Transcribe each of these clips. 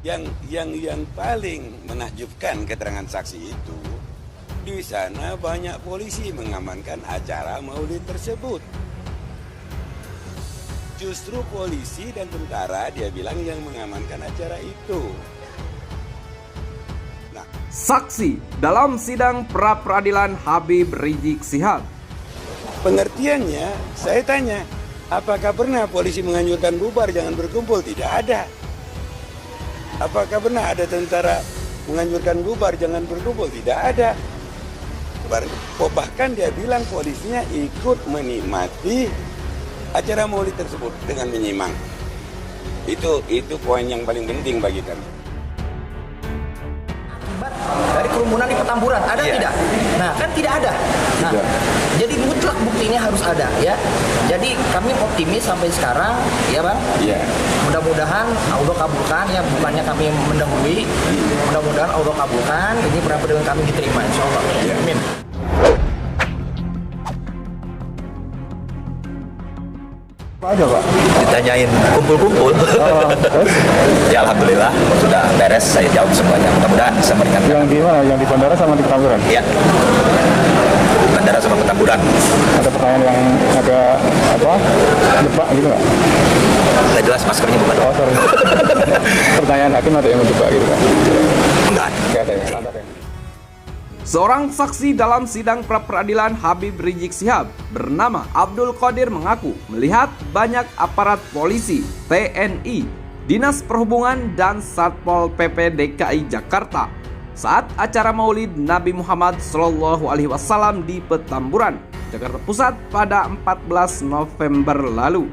Yang paling menakjubkan keterangan saksi itu, di sana banyak polisi mengamankan acara maulid tersebut. Justru polisi dan tentara dia bilang yang mengamankan acara itu. Saksi dalam sidang pra-peradilan Habib Rizik Syihab. Pengertiannya, saya tanya, apakah pernah polisi menganjurkan bubar jangan berkumpul? Tidak ada. Apakah pernah ada tentara menganjurkan bubar jangan berkumpul? Tidak ada. Bahkan dia bilang polisinya ikut menikmati acara maulid tersebut dengan menyimak. Itu poin yang paling penting bagi kami. Dari kerumunan di Petamburan ada tidak? Nah, kan tidak ada. Nah, jadi mutlak buktinya harus ada ya. Jadi kami optimis sampai sekarang ya Bang. Iya. Mudah-mudahan Allah kabulkan ya, bukannya kami mendahului. Mudah-mudahan Allah kabulkan, ini pra-peradilan kami diterima insyaallah. Ya. Amin. Apa aja Pak? Ditanyain kumpul-kumpul. Ya alhamdulillah sudah beres, saya jawab semuanya. Mudah-mudahan bisa meringankan. Yang di mana? Yang di bandara sama di Petamburan? Iya. Bandara sama Petamburan. Ada pertanyaan yang agak jebak gitu nggak? Nggak jelas maskernya bukan. Oh sorry. Pertanyaan hakim ada yang menjebak gitu Pak? Enggak. Nggak ada ya? Standar ya? Seorang saksi dalam sidang pra-peradilan Habib Rizik Syihab bernama Abdul Qadir mengaku melihat banyak aparat polisi, TNI, Dinas Perhubungan dan Satpol PP DKI Jakarta saat acara Maulid Nabi Muhammad SAW di Petamburan, Jakarta Pusat pada 14 November lalu.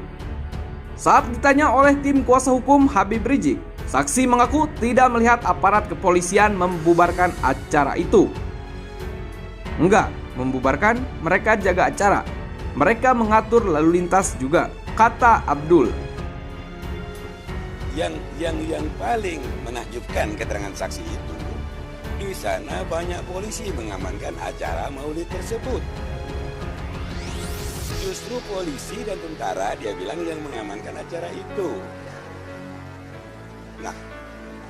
Saat ditanya oleh tim kuasa hukum Habib Rizik, saksi mengaku tidak melihat aparat kepolisian membubarkan acara itu. Enggak, membubarkan, mereka jaga acara. Mereka mengatur lalu lintas juga, kata Abdul. Yang paling menakjubkan keterangan saksi itu, di sana banyak polisi mengamankan acara maulid tersebut. Justru polisi dan tentara dia bilang yang mengamankan acara itu. Nah,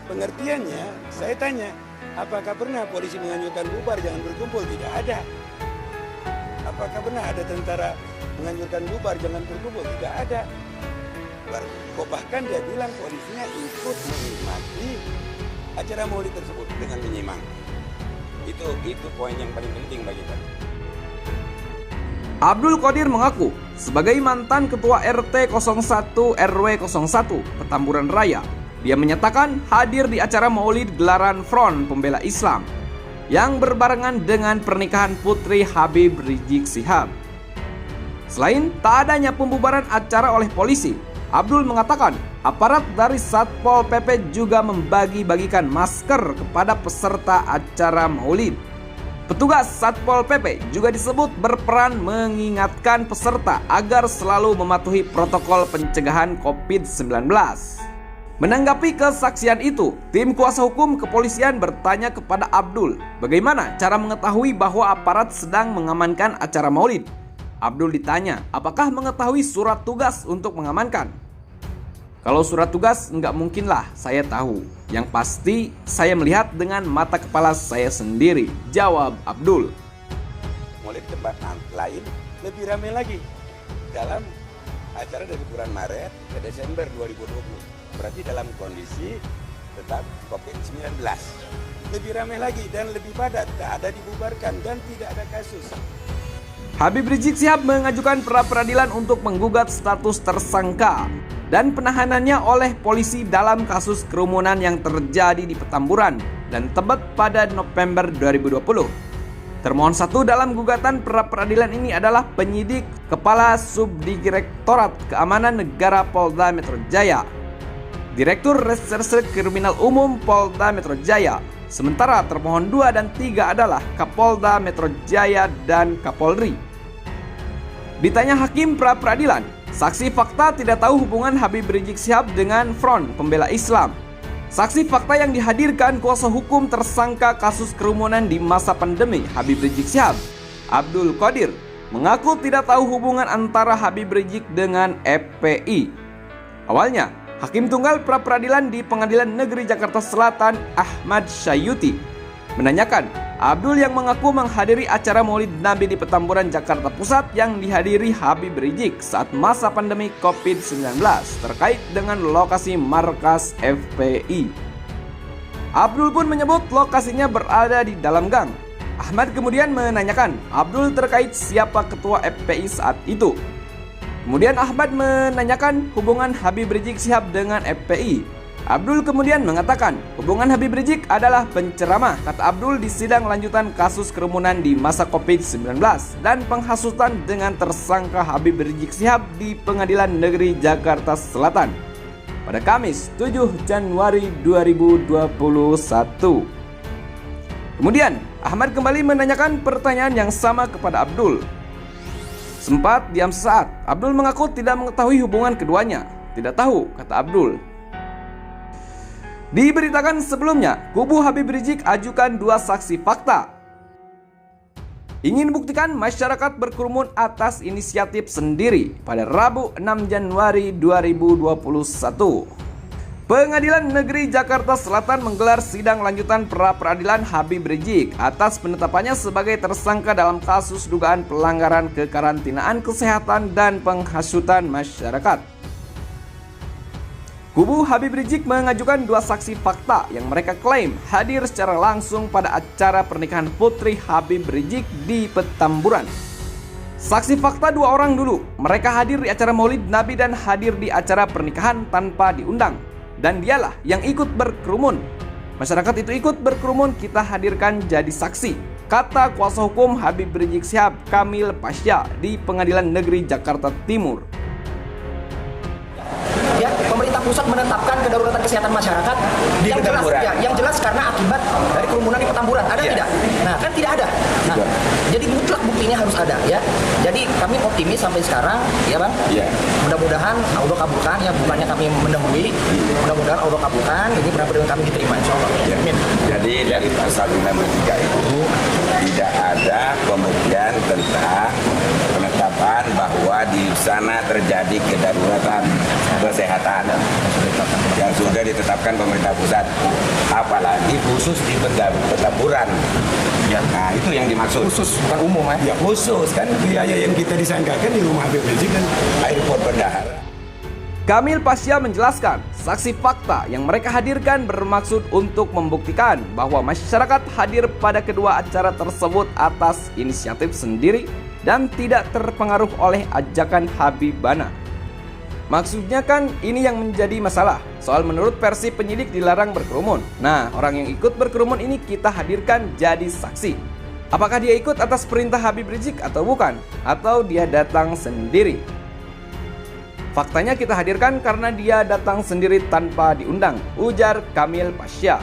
pengertiannya, saya tanya, apakah pernah polisi menganjurkan bubar jangan berkumpul? Tidak ada. Apakah pernah ada tentara menganjurkan bubar jangan berkumpul? Tidak ada. Bahkan dia bilang polisinya ikut menikmati acara maulid tersebut dengan menyimak. Itu poin yang paling penting bagi kami. Abdul Qadir mengaku sebagai mantan ketua RT 01 RW 01 Petamburan Raya, dia menyatakan hadir di acara maulid gelaran Front Pembela Islam yang berbarengan dengan pernikahan putri Habib Rizik Syihab. Selain tak adanya pembubaran acara oleh polisi, Abdul mengatakan aparat dari Satpol PP juga membagi-bagikan masker kepada peserta acara maulid. Petugas Satpol PP juga disebut berperan mengingatkan peserta agar selalu mematuhi protokol pencegahan COVID-19. Menanggapi kesaksian itu, tim kuasa hukum kepolisian bertanya kepada Abdul, bagaimana cara mengetahui bahwa aparat sedang mengamankan acara maulid? Abdul ditanya, apakah mengetahui surat tugas untuk mengamankan? Kalau surat tugas, nggak mungkinlah saya tahu. Yang pasti, saya melihat dengan mata kepala saya sendiri, jawab Abdul. Maulid tempat lain lebih ramai lagi dalam acara dari bulan Maret ke Desember 2020. Berarti dalam kondisi tetap COVID-19. Lebih ramai lagi dan lebih padat, tak ada dibubarkan dan tidak ada kasus. Habib Rizik Syihab mengajukan pra-peradilan untuk menggugat status tersangka dan penahanannya oleh polisi dalam kasus kerumunan yang terjadi di Petamburan dan Tebet pada November 2020. Termohon satu dalam gugatan pra-peradilan ini adalah penyidik Kepala Subdirektorat Keamanan Negara Polda Metro Jaya, Direktur Reserse Kriminal Umum Polda Metro Jaya. Sementara termohon 2 dan 3 adalah Kapolda Metro Jaya dan Kapolri. Ditanya hakim pra-peradilan, saksi fakta tidak tahu hubungan Habib Rizik Syihab dengan Front Pembela Islam. Saksi fakta yang dihadirkan kuasa hukum tersangka kasus kerumunan di masa pandemi Habib Rizik Syihab, Abdul Qadir, mengaku tidak tahu hubungan antara Habib Rizik dengan FPI. Awalnya, Hakim Tunggal Pra-Peradilan di Pengadilan Negeri Jakarta Selatan Ahmad Syayuti menanyakan Abdul yang mengaku menghadiri acara Maulid Nabi di Petamburan, Jakarta Pusat yang dihadiri Habib Rizik saat masa pandemi COVID-19 terkait dengan lokasi markas FPI. Abdul pun menyebut lokasinya berada di dalam gang. Ahmad kemudian menanyakan Abdul terkait siapa ketua FPI saat itu. Kemudian Ahmad menanyakan hubungan Habib Rizik Syihab dengan FPI. Abdul kemudian mengatakan hubungan Habib Rizik adalah penceramah, kata Abdul di sidang lanjutan kasus kerumunan di masa COVID-19 dan penghasutan dengan tersangka Habib Rizik Syihab di Pengadilan Negeri Jakarta Selatan pada Kamis 7 Januari 2021. Kemudian Ahmad kembali menanyakan pertanyaan yang sama kepada Abdul. Sempat diam sesaat, Abdul mengaku tidak mengetahui hubungan keduanya. Tidak tahu, kata Abdul. Diberitakan sebelumnya, kubu Habib Rizik ajukan 2 saksi fakta. Ingin buktikan masyarakat berkerumun atas inisiatif sendiri pada Rabu 6 Januari 2021. Pengadilan Negeri Jakarta Selatan menggelar sidang lanjutan pra-peradilan Habib Rizik atas penetapannya sebagai tersangka dalam kasus dugaan pelanggaran kekarantinaan kesehatan dan penghasutan masyarakat. Kubu Habib Rizik mengajukan 2 saksi fakta yang mereka klaim hadir secara langsung pada acara pernikahan putri Habib Rizik di Petamburan. Saksi fakta 2 orang dulu, mereka hadir di acara Maulid Nabi dan hadir di acara pernikahan tanpa diundang. Dan dialah yang ikut berkerumun. Masyarakat itu ikut berkerumun, kita hadirkan jadi saksi, kata kuasa hukum Habib Rizik Syihab Kamil Pasya di Pengadilan Negeri Jakarta Timur. Ya, pemerintah pusat menetapkan kedaruratan kesehatan masyarakat Di yang jelas, Petamburan. ya, yang jelas karena akibat dari kerumunan di Petamburan. Ada tidak? Nah, kan tidak ada. Nah, jadi mutlak buktinya harus ada, ya. Jadi kami optimis sampai sekarang, ya Bang. Iya. Mudah-mudahan Allah kabulkan, ya, bukannya kami mendahului. Mudah-mudahan Allah kabulkan. Ini benar-benar kami diterima, insya Allah. Ya. Amin. Jadi dari pasal 63 itu tidak ada pembuktian tentang penetapan bahwa di sana terjadi kedaruratan kesehatan yang sudah ditetapkan pemerintah pusat, apalagi khusus di Petamburan. Ya, nah itu yang dimaksud. Khusus, bukan umum, ya. Ya khusus kan biaya yang kita disangkakan di rumah Habib Rizik kan Airport bendahara. Kamil Pasya menjelaskan, saksi fakta yang mereka hadirkan bermaksud untuk membuktikan bahwa masyarakat hadir pada kedua acara tersebut atas inisiatif sendiri dan tidak terpengaruh oleh ajakan Habibana. Maksudnya kan ini yang menjadi masalah. Soal menurut versi penyidik dilarang berkerumun. Nah, orang yang ikut berkerumun ini kita hadirkan jadi saksi. Apakah dia ikut atas perintah Habib Rizik atau bukan? Atau dia datang sendiri? Faktanya kita hadirkan karena dia datang sendiri tanpa diundang, ujar Kamil Pasya.